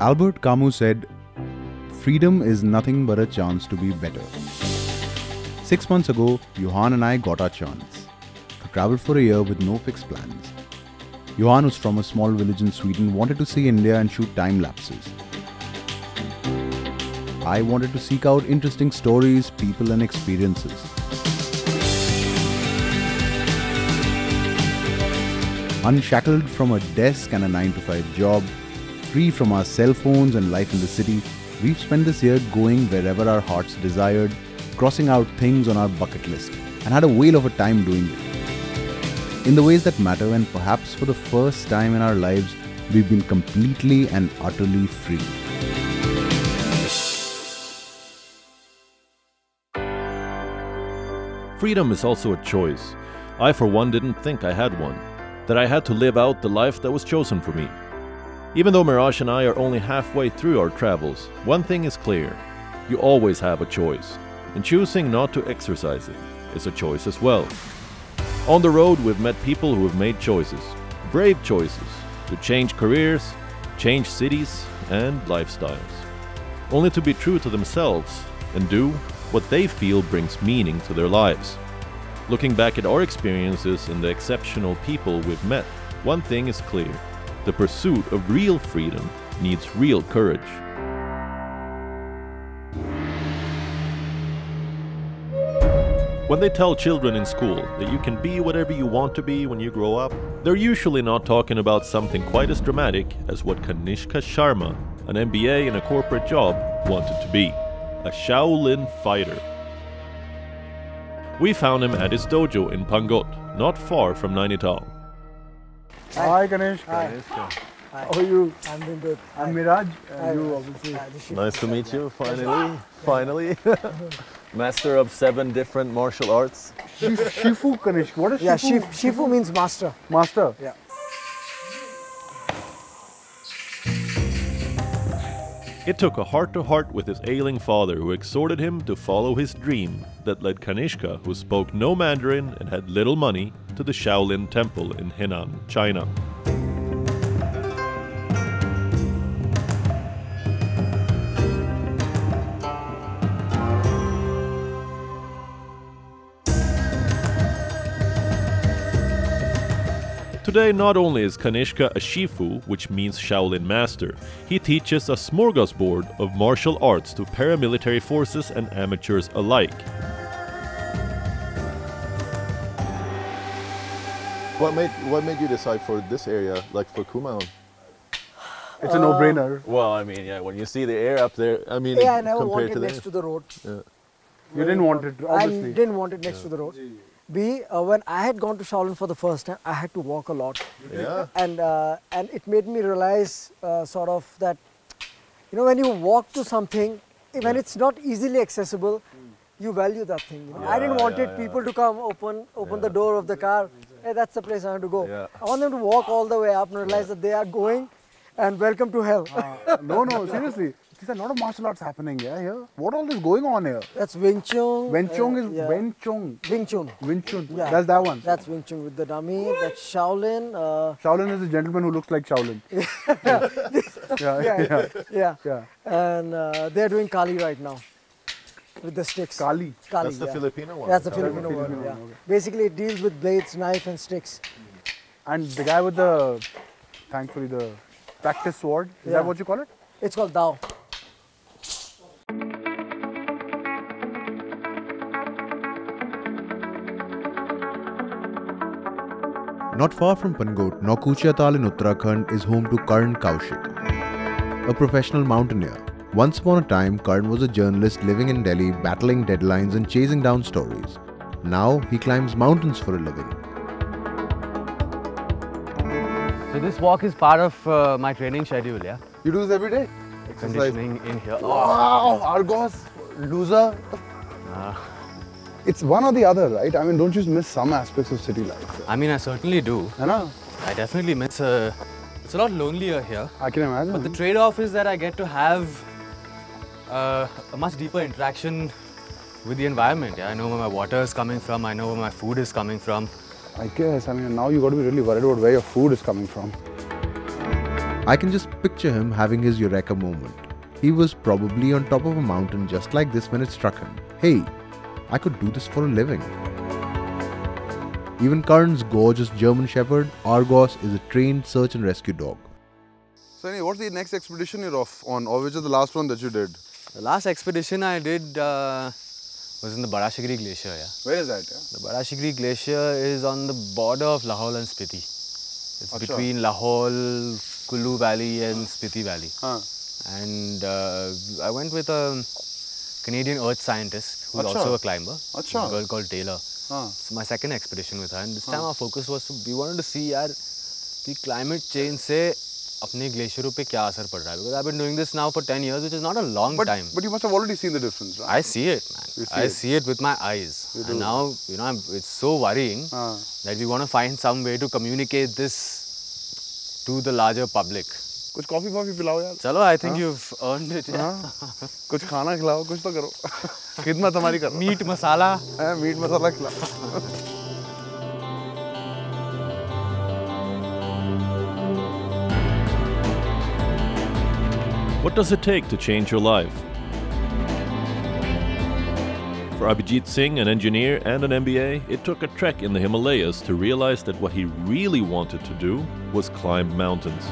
Albert Camus said, "Freedom is nothing but a chance to be better." 6 months ago, Johan and I got our chance to travel for a year with no fixed plans. Johan, who's from a small village in Sweden, wanted to see India and shoot time lapses. I wanted to seek out interesting stories, people and experiences. Unshackled from a desk and a 9-to-5 job, free from our cell phones and life in the city, we've spent this year going wherever our hearts desired, crossing out things on our bucket list, and had a whale of a time doing it. In the ways that matter, and perhaps for the first time in our lives, we've been completely and utterly free. Freedom is also a choice. I, for one, didn't think I had one. That I had to live out the life that was chosen for me. Even though Mirage and I are only halfway through our travels, one thing is clear. You always have a choice. And choosing not to exercise it is a choice as well. On the road, we've met people who have made choices. Brave choices. To change careers, change cities and lifestyles. Only to be true to themselves and do what they feel brings meaning to their lives. Looking back at our experiences and the exceptional people we've met, one thing is clear. The pursuit of real freedom needs real courage. When they tell children in school that you can be whatever you want to be when you grow up, they're usually not talking about something quite as dramatic as what Kanishka Sharma, an MBA and a corporate job, wanted to be. A Shaolin fighter. We found him at his dojo in Pangot, not far from Nainital. Hi Kanishka. Hi. How are you? I'm doing good. I'm Miraj. You obviously. Nice to meet you, finally. Master of 7 different martial arts. Shifu Kanishka. What is Shifu? Yeah, Shifu means master. Master? Yeah. It took a heart-to-heart with his ailing father, who exhorted him to follow his dream, that led Kanishka, who spoke no Mandarin and had little money, to the Shaolin Temple in Henan, China. Today, not only is Kanishka a Shifu, which means Shaolin Master, he teaches a smorgasbord of martial arts to paramilitary forces and amateurs alike. What made you decide for this area, like for Kumaon? It's a no-brainer. Well, I mean, yeah, when you see the air up there, I mean, Yeah, I never compared wanted to next to the road. Yeah. You didn't want it, obviously. I didn't want it next to the road. B, when I had gone to Shaolin for the first time, I had to walk a lot. Yeah. And it made me realize sort of that, you know, when you walk to something, when it's not easily accessible, you value that thing. You know? I didn't want people to come open the door of the car. Hey, that's the place I want to go. Yeah. I want them to walk all the way up and realize that they are going and welcome to hell. No, seriously. There's a lot of martial arts happening here. What all is going on here? That's Wing Chun. Wing Chun is Wing Chun. Wing Chun. Wing Chun. Yeah. That's that one. That's Wing Chun with the dummy. That's Shaolin. Shaolin is a gentleman who looks like Shaolin. Yeah. And they're doing Kali right now with the sticks. Kali. That's the Filipino one. That's the Filipino one. Yeah. Okay. Basically, it deals with blades, knife, and sticks. And the guy with the, thankfully, the practice sword. Is that what you call it? It's called Dao. Not far from Pangot, Naukuchiatal in Uttarakhand is home to Karn Kowshik, a professional mountaineer. Once upon a time, Karn was a journalist living in Delhi, battling deadlines and chasing down stories. Now, he climbs mountains for a living. So this walk is part of my training schedule, yeah? You do this every day? Conditioning in here. Wow, Argos, loser. It's one or the other, right? I mean, don't you miss some aspects of city life? I mean, I certainly do. I know. I definitely miss it's a lot lonelier here. I can imagine. But the trade-off is that I get to have a much deeper interaction with the environment. Yeah? I know where my water is coming from, I know where my food is coming from. I guess, I mean, now you got to be really worried about where your food is coming from. I can just picture him having his eureka moment. He was probably on top of a mountain just like this when it struck him. Hey, I could do this for a living. Even Karn's gorgeous German Shepherd, Argos, is a trained search and rescue dog. So anyway, what's the next expedition you're off on, or which is the last one that you did? The last expedition I did was in the Barashigiri Glacier. Yeah. Where is that? Yeah? The Barashigiri Glacier is on the border of Lahaul and Spiti. It's Achha. between Lahaul, Kullu Valley and Spiti Valley. And I went with a Canadian earth scientist who's Achha. also a climber, Achha. a girl called Taylor. It's my second expedition with her, and this time our focus was we wanted to see the climate change से अपने ग्लेशियरों पे क्या असर पड़ रहा है. Because I've been doing this now for 10 years, which is not a long time. But you must have already seen the difference, right? I see it, man. I see it with my eyes. And now, you know, it's so worrying that we want to find some way to communicate this to the larger public. कुछ coffee वॉफी पिलाओ यार. चलो, I think you've earned it. Yeah. कुछ खाना खिलाओ, कुछ तो करो. खिदमत हमारी करो. Meat masala. मीट मसाला खिलाओ. What does it take to change your life? For Abhijeet Singh, an engineer and an MBA, it took a trek in the Himalayas to realize that what he really wanted to do was climb mountains.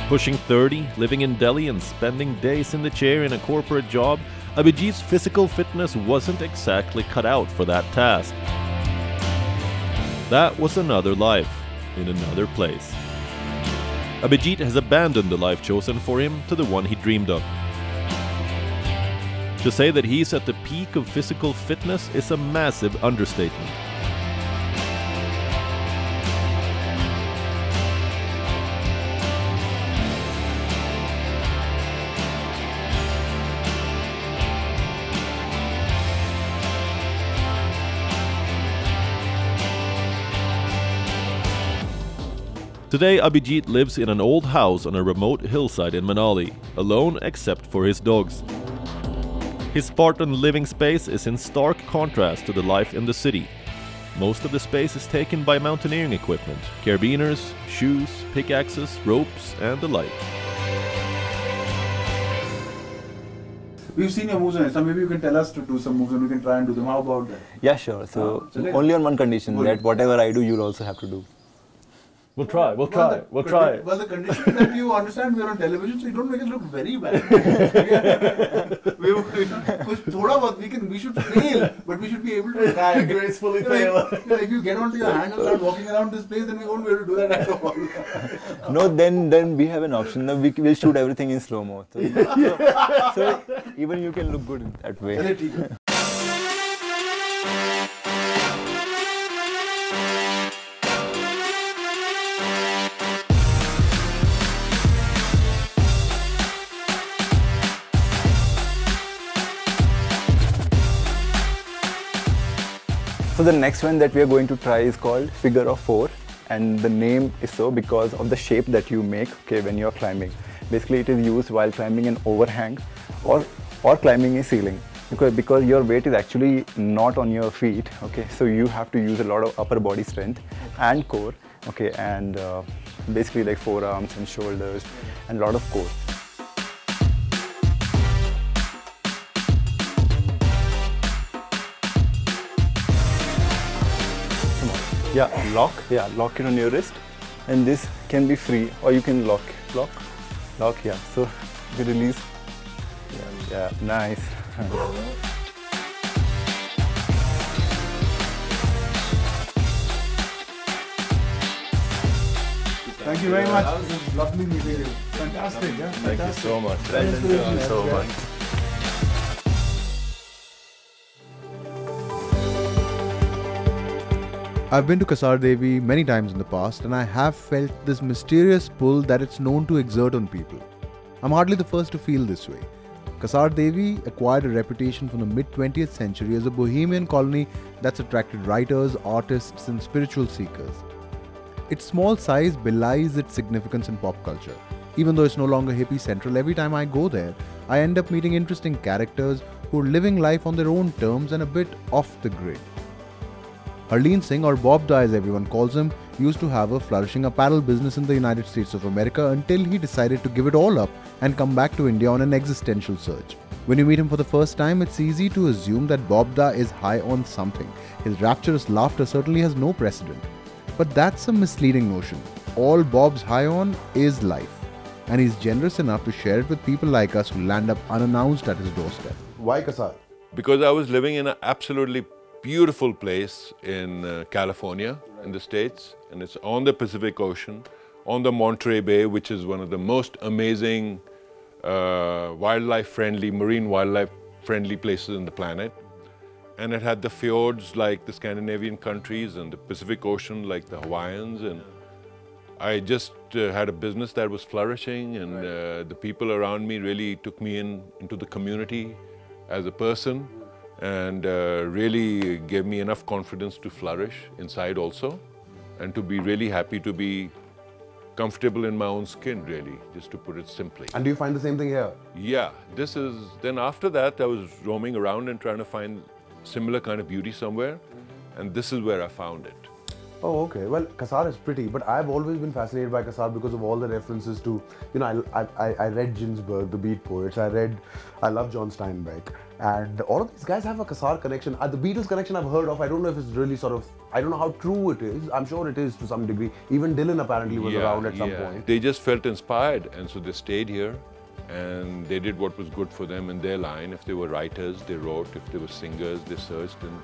Pushing 30, living in Delhi and spending days in the chair in a corporate job, Abhijeet's physical fitness wasn't exactly cut out for that task. That was another life, in another place. Abhijeet has abandoned the life chosen for him to the one he dreamed of. To say that he's at the peak of physical fitness is a massive understatement. Today, Abhijeet lives in an old house on a remote hillside in Manali, alone except for his dogs. His Spartan living space is in stark contrast to the life in the city. Most of the space is taken by mountaineering equipment, carabiners, shoes, pickaxes, ropes, and the like. We've seen your moves on Insta. Maybe you can tell us to do some moves and we can try and do them. How about that? Yeah, sure. So only on one condition, that whatever I do, you'll also have to do. We'll try. Well, the condition that you understand we're on television, so you don't make us look very bad. We should fail, but we should be able to gracefully fail. If you get onto your hand and start walking around this place, then we won't be able to do that at all. No, then we have an option. We'll shoot everything in slow-mo. So even you can look good that way. So the next one that we are going to try is called figure of 4, and the name is so because of the shape that you make when you are climbing. Basically it is used while climbing an overhang or climbing a ceiling, because your weight is actually not on your feet, so you have to use a lot of upper body strength and core, and basically like forearms and shoulders and a lot of core. Yeah, lock it on your wrist, and this can be free, or you can lock, yeah. So you release, yeah, nice. Thank you very much. It was lovely meeting you. Fantastic, yeah. Thank you so much. Thank you so much. I've been to Kasar Devi many times in the past, and I have felt this mysterious pull that it's known to exert on people. I'm hardly the first to feel this way. Kasar Devi acquired a reputation from the mid-20th century as a bohemian colony that's attracted writers, artists, and spiritual seekers. Its small size belies its significance in pop culture. Even though it's no longer hippie central, every time I go there, I end up meeting interesting characters who are living life on their own terms and a bit off the grid. Earlene Singh, or Bob Da as everyone calls him, used to have a flourishing apparel business in the United States of America until he decided to give it all up and come back to India on an existential search. When you meet him for the first time, it's easy to assume that Bob Da is high on something. His rapturous laughter certainly has no precedent. But that's a misleading notion. All Bob's high on is life. And he's generous enough to share it with people like us who land up unannounced at his doorstep. Why Kasar? Because I was living in an absolutely beautiful place in California, in the States, and it's on the Pacific Ocean, on the Monterey Bay, which is one of the most amazing wildlife-friendly, marine wildlife-friendly places on the planet. And it had the fjords like the Scandinavian countries and the Pacific Ocean like the Hawaiians. And I just had a business that was flourishing, and the people around me really took me into the community as a person, and really gave me enough confidence to flourish inside also, and to be really happy to be comfortable in my own skin, really, just to put it simply. And do you find the same thing here? Yeah, then after that I was roaming around and trying to find similar kind of beauty somewhere, and this is where I found it. Oh, okay. Well, Kasar is pretty, but I've always been fascinated by Kasar because of all the references to, you know, I read Ginsberg, the Beat Poets, I love John Steinbeck, and all of these guys have a Kasar connection. The Beatles connection I've heard of, I don't know if it's really sort of, I don't know how true it is. I'm sure it is to some degree. Even Dylan apparently was around at some point. They just felt inspired, and so they stayed here, and they did what was good for them in their line. If they were writers, they wrote. If they were singers, they searched and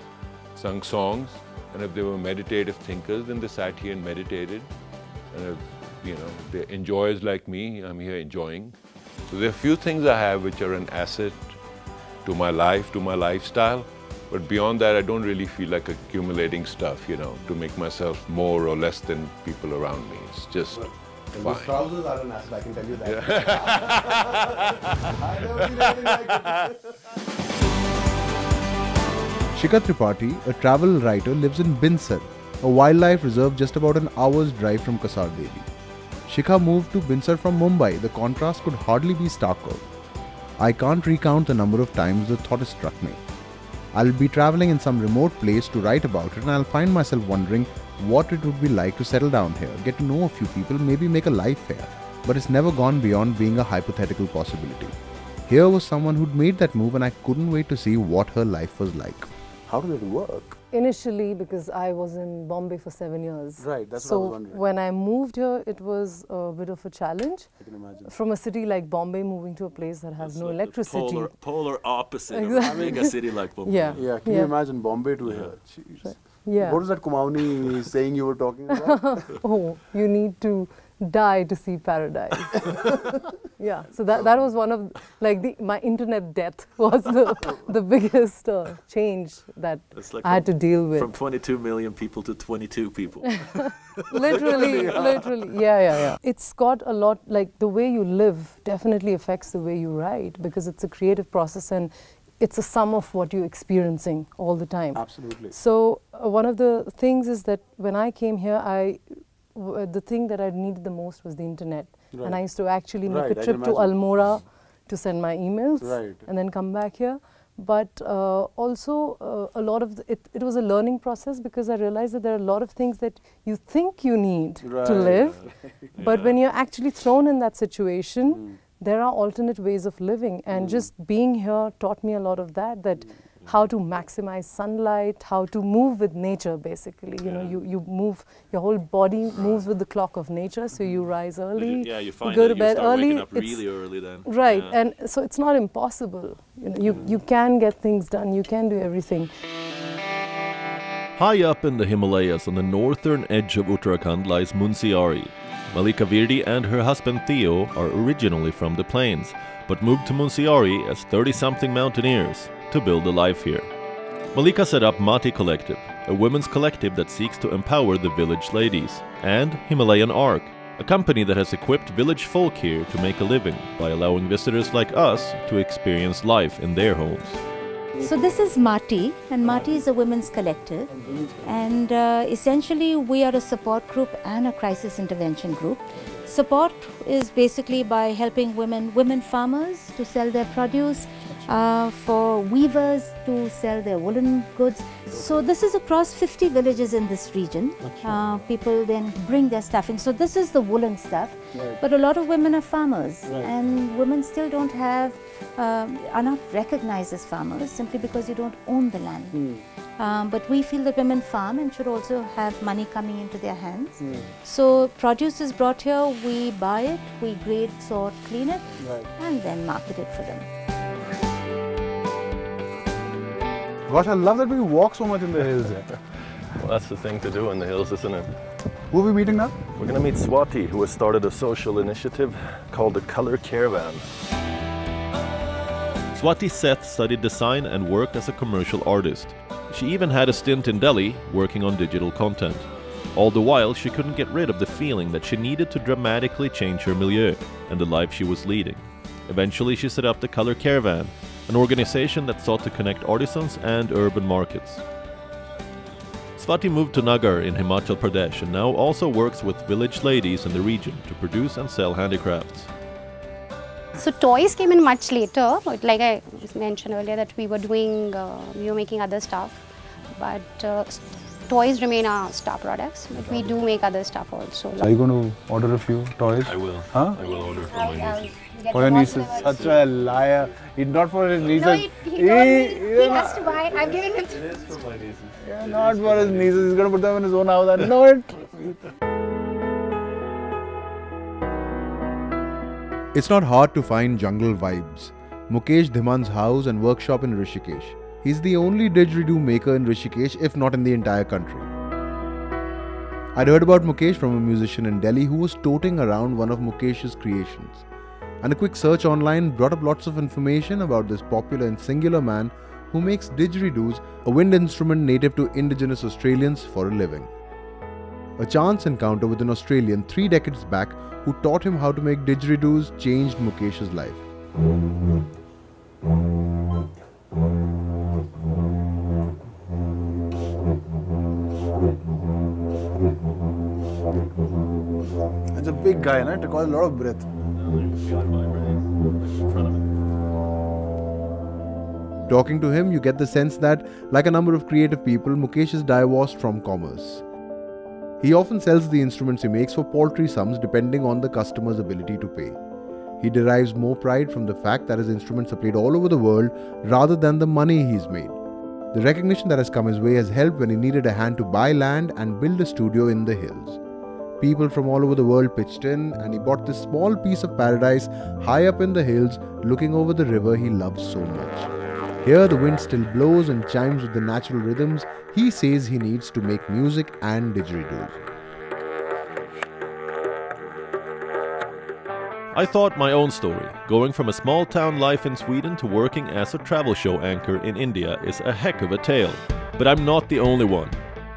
sung songs. And if they were meditative thinkers, then they sat here and meditated. And if, you know, they're enjoyers like me, I'm here enjoying. So there are a few things I have which are an asset to my life, to my lifestyle. But beyond that, I don't really feel like accumulating stuff, you know, to make myself more or less than people around me. It's just fine. Those trousers are an asset, I can tell you that. Yeah. I never seen anything like it. Shikha Tripathi, a travel writer, lives in Binsar, a wildlife reserve just about an hour's drive from Kasar Devi. Shikha moved to Binsar from Mumbai. The contrast could hardly be starker. I can't recount the number of times the thought has struck me. I'll be traveling in some remote place to write about it, and I'll find myself wondering what it would be like to settle down here, get to know a few people, maybe make a life here. But it's never gone beyond being a hypothetical possibility. Here was someone who'd made that move, and I couldn't wait to see what her life was like. How did it work? Initially, because I was in Bombay for 7 years. Right, that's what I was wondering. So when I moved here, it was a bit of a challenge. I can imagine. From a city like Bombay, moving to a place that has no electricity. Polar opposite of having a city like Bombay. Yeah, can you imagine Bombay to here? Jeez. Right. Yeah. What was that Kumaoni saying you were talking about? Oh, you need to die to see paradise. Yeah, so that was one of, like, my internet death was the biggest change that like I had to deal with. From 22 million people to 22 people. Literally, yeah. It's got a lot, like, the way you live definitely affects the way you write, because it's a creative process and it's a sum of what you're experiencing all the time. Absolutely. So one of the things is that when I came here, the thing that I needed the most was the internet. Right. And I used to actually make a trip to Almora to send my emails and then come back here. But also a lot of it was a learning process, because I realized that there are a lot of things that you think you need to live. But when you're actually thrown in that situation, there are alternate ways of living. And just being here taught me a lot of that how to maximize sunlight, how to move with nature, basically. You know, you move, your whole body moves with the clock of nature, so you rise early, you find go to bed you start early. Waking up really early then. Right, and so it's not impossible. You know, you can get things done, you can do everything. High up in the Himalayas on the northern edge of Uttarakhand lies Munsiari. Malika Virdi and her husband Theo are originally from the plains, but moved to Munsiari as 30-something mountaineers to build a life here. Malika set up Mati Collective, a women's collective that seeks to empower the village ladies, and Himalayan Ark, a company that has equipped village folk here to make a living by allowing visitors like us to experience life in their homes. So this is Mati, and Mati is a women's collective, and essentially we are a support group and a crisis intervention group. Support is basically by helping women farmers to sell their produce, for weavers to sell their woolen goods. So this is across 50 villages in this region. People then bring their stuff in. So this is the woolen stuff, but a lot of women are farmers, and women still don't have, are not recognized as farmers simply because you don't own the land. But we feel that women farm and should also have money coming into their hands. So produce is brought here, we buy it, we grade, sort, clean it, and then market it for them. Gosh, I love that we walk so much in the hills. Well, that's the thing to do in the hills, isn't it? Who are we meeting now? We're going to meet Swati, who has started a social initiative called the Color Caravan. Swati Seth studied design and worked as a commercial artist. She even had a stint in Delhi working on digital content. All the while, she couldn't get rid of the feeling that she needed to dramatically change her milieu and the life she was leading. Eventually, she set up the Color Caravan, an organization that sought to connect artisans and urban markets. Swati moved to Nagar in Himachal Pradesh and now also works with village ladies in the region to produce and sell handicrafts. So toys came in much later. Like I mentioned earlier that we were doing, we were making other stuff, but toys remain our star products, but we do make other stuff also. Are you going to order a few toys? I will. Huh? I will order for my nieces. For your nieces? Such a liar. It's not for his nieces. No, he told me he has to buy it. I've given him. It is for my nieces. Yeah, not for his nieces. He's going to put them in his own house. I know it. It's not hard to find jungle vibes. Mukesh Dhiman's house and workshop in Rishikesh. He's the only didgeridoo maker in Rishikesh, if not in the entire country. I'd heard about Mukesh from a musician in Delhi who was toting around one of Mukesh's creations. And a quick search online brought up lots of information about this popular and singular man who makes didgeridoos, a wind instrument native to indigenous Australians, for a living. A chance encounter with an Australian 3 decades back who taught him how to make didgeridoos changed Mukesh's life. It's a big guy, right? It requires a lot of breath. Talking to him, you get the sense that, like a number of creative people, Mukesh is divorced from commerce. He often sells the instruments he makes for paltry sums depending on the customer's ability to pay. He derives more pride from the fact that his instruments are played all over the world rather than the money he's made. The recognition that has come his way has helped when he needed a hand to buy land and build a studio in the hills. People from all over the world pitched in, and he bought this small piece of paradise high up in the hills looking over the river he loves so much. Here the wind still blows and chimes with the natural rhythms he says he needs to make music and didgeridoos. I thought my own story, going from a small town life in Sweden to working as a travel show anchor in India, is a heck of a tale. But I'm not the only one.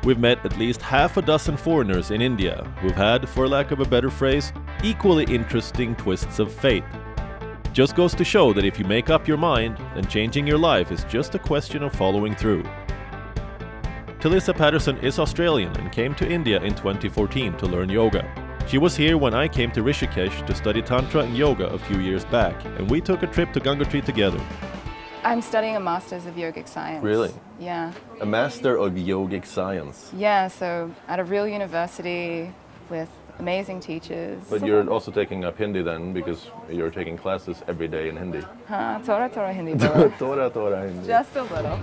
We've met at least half a dozen foreigners in India who've had, for lack of a better phrase, equally interesting twists of fate. Just goes to show that if you make up your mind, then changing your life is just a question of following through. Talissa Patterson is Australian and came to India in 2014 to learn yoga. She was here when I came to Rishikesh to study Tantra and Yoga a few years back, and we took a trip to Gangotri together. I'm studying a Master's of Yogic Science. Really? Yeah. A Master of Yogic Science? Yeah, so at a real university with amazing teachers. But you're also taking up Hindi then, because you're taking classes every day in Hindi. Thora Hindi. Thora Hindi. Just a little.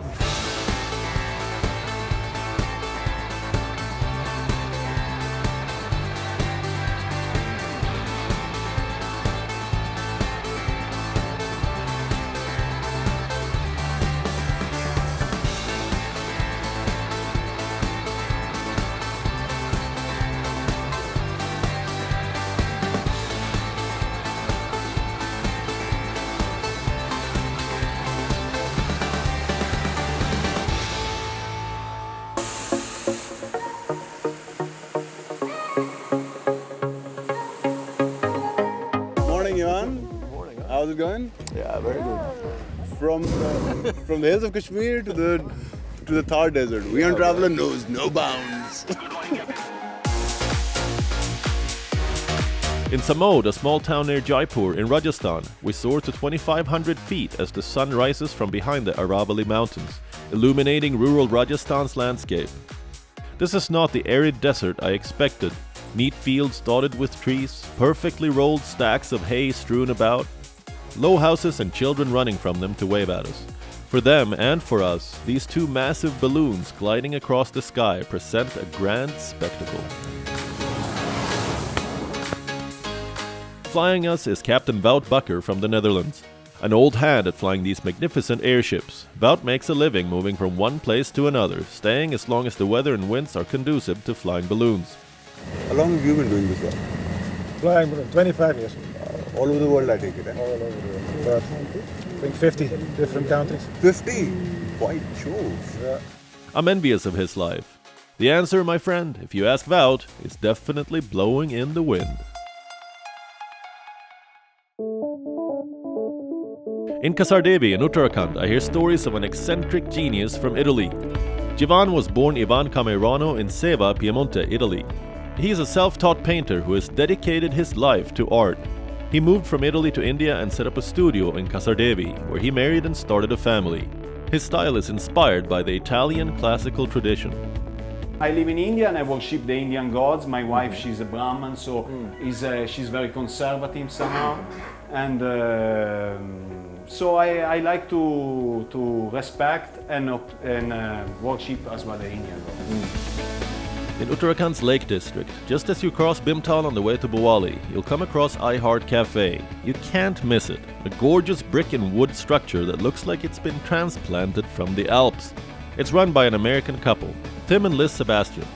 How's it going? Yeah, very good. From the hills of Kashmir to the Thar Desert, WION Traveller knows no bounds. In Samod, a small town near Jaipur in Rajasthan, we soar to 2,500 feet as the sun rises from behind the Aravalli Mountains, illuminating rural Rajasthan's landscape. This is not the arid desert I expected. Neat fields dotted with trees, perfectly rolled stacks of hay strewn about, low houses and children running from them to wave at us. For them and for us, these two massive balloons gliding across the sky present a grand spectacle. Flying us is Captain Wout Bakker from the Netherlands. An old hand at flying these magnificent airships, Wout makes a living moving from one place to another, staying as long as the weather and winds are conducive to flying balloons. How long have you been doing this work? Flying 25 years. All over the world, I take it, eh? All over the world. But I think 50 different countries. 50? Quite shows. Yeah. I'm envious of his life. The answer, my friend, if you ask Wout, is definitely blowing in the wind. In Kasardevi in Uttarakhand, I hear stories of an eccentric genius from Italy. Jivan was born Ivan Camerano in Seva, Piemonte, Italy. He is a self-taught painter who has dedicated his life to art. He moved from Italy to India and set up a studio in Kasardevi, where he married and started a family. His style is inspired by the Italian classical tradition. I live in India and I worship the Indian gods. My wife, she's a Brahman, so she's very conservative somehow. And so I like to respect and worship as well the Indian gods. In Uttarakhand's Lake District, just as you cross Bhimtal on the way to Bowali, you'll come across iHeart Cafe. You can't miss it. A gorgeous brick and wood structure that looks like it's been transplanted from the Alps. It's run by an American couple, Tim and Liz Sebastian.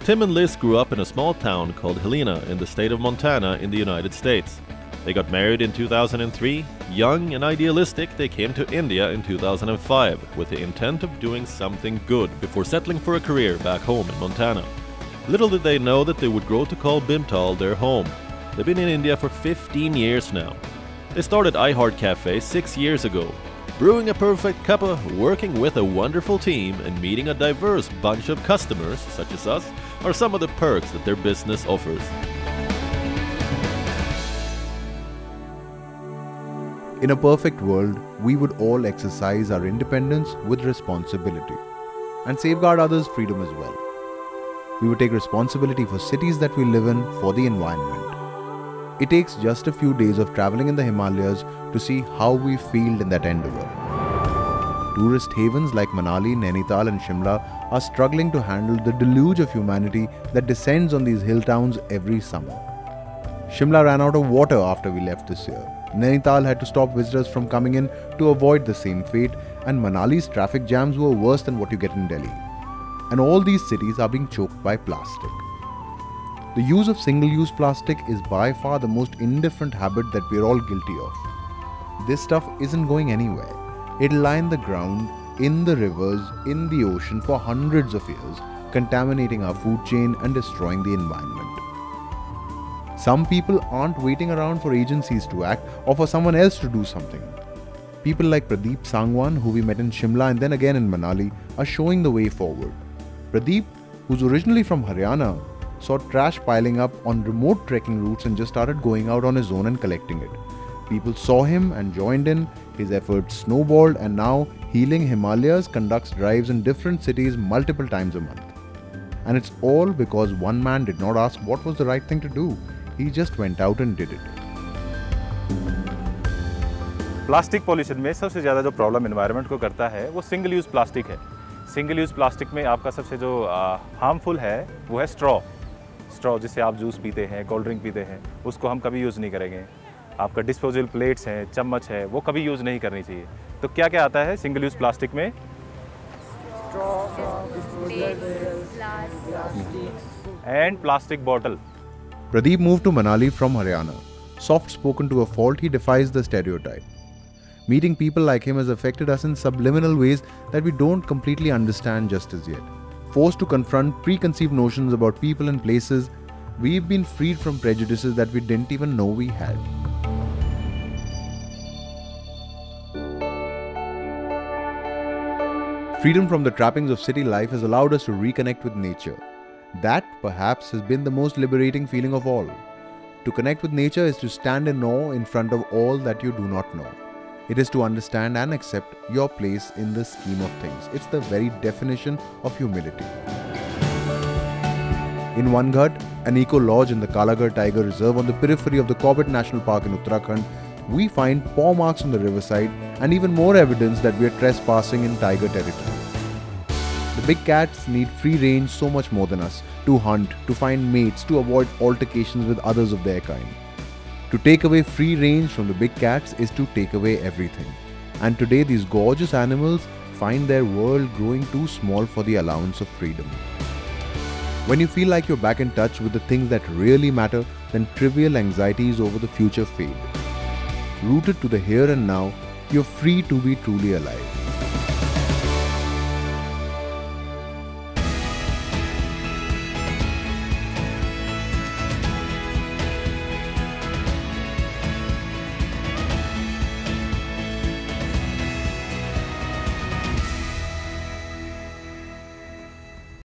Tim and Liz grew up in a small town called Helena in the state of Montana in the United States. They got married in 2003. Young and idealistic, they came to India in 2005 with the intent of doing something good before settling for a career back home in Montana. Little did they know that they would grow to call Bhimtal their home. They've been in India for 15 years now. They started iHeart Cafe 6 years ago. Brewing a perfect cuppa, working with a wonderful team, and meeting a diverse bunch of customers, such as us, are some of the perks that their business offers. In a perfect world, we would all exercise our independence with responsibility and safeguard others' freedom as well. We would take responsibility for cities that we live in, for the environment. It takes just a few days of traveling in the Himalayas to see how we feel in that endeavor. Tourist havens like Manali, Nainital and Shimla are struggling to handle the deluge of humanity that descends on these hill towns every summer. Shimla ran out of water after we left this year. Nainital had to stop visitors from coming in to avoid the same fate, and Manali's traffic jams were worse than what you get in Delhi. And all these cities are being choked by plastic. The use of single-use plastic is by far the most indifferent habit that we're all guilty of. This stuff isn't going anywhere. It'll lie in the ground, in the rivers, in the ocean for hundreds of years, contaminating our food chain and destroying the environment. Some people aren't waiting around for agencies to act or for someone else to do something. People like Pradeep Sangwan, who we met in Shimla and then again in Manali, are showing the way forward. Pradeep, who's originally from Haryana, saw trash piling up on remote trekking routes and just started going out on his own and collecting it. People saw him and joined in, his efforts snowballed, and now Healing Himalayas conducts drives in different cities multiple times a month. And it's all because one man did not ask what was the right thing to do. He just went out and did it. Plastic pollution में सबसे ज़्यादा जो problem environment को करता है वो single use plastic है। Single use plastic में आपका सबसे जो हार्मफुल है वो है स्ट्रॉ जिससे आप जूस पीते हैं, कोल्ड ड्रिंक पीते हैं, उसको हम कभी यूज़ नहीं करेंगे। आपका डिस्पोजेबल प्लेट्स हैं, चम्मच है, वो कभी यूज़ नहीं करनी चाहिए। तो क्या क्या आता है सिंगल यूज़ प्लास्टिक में? And plastic bottle. Pradeep moved to Manali from Haryana. Soft-spoken to a fault, he defies the stereotype. Meeting people like him has affected us in subliminal ways that we don't completely understand just as yet. Forced to confront preconceived notions about people and places, we've been freed from prejudices that we didn't even know we had. Freedom from the trappings of city life has allowed us to reconnect with nature. That, perhaps, has been the most liberating feeling of all. To connect with nature is to stand in awe in front of all that you do not know. It is to understand and accept your place in the scheme of things. It's the very definition of humility. In One Ghat, an eco-lodge in the Kalagarh Tiger Reserve on the periphery of the Corbett National Park in Uttarakhand, we find paw marks on the riverside and even more evidence that we are trespassing in tiger territory. The big cats need free range so much more than us, to hunt, to find mates, to avoid altercations with others of their kind. To take away free range from the big cats is to take away everything. And today these gorgeous animals find their world growing too small for the allowance of freedom. When you feel like you're back in touch with the things that really matter, then trivial anxieties over the future fade. Rooted to the here and now, you're free to be truly alive.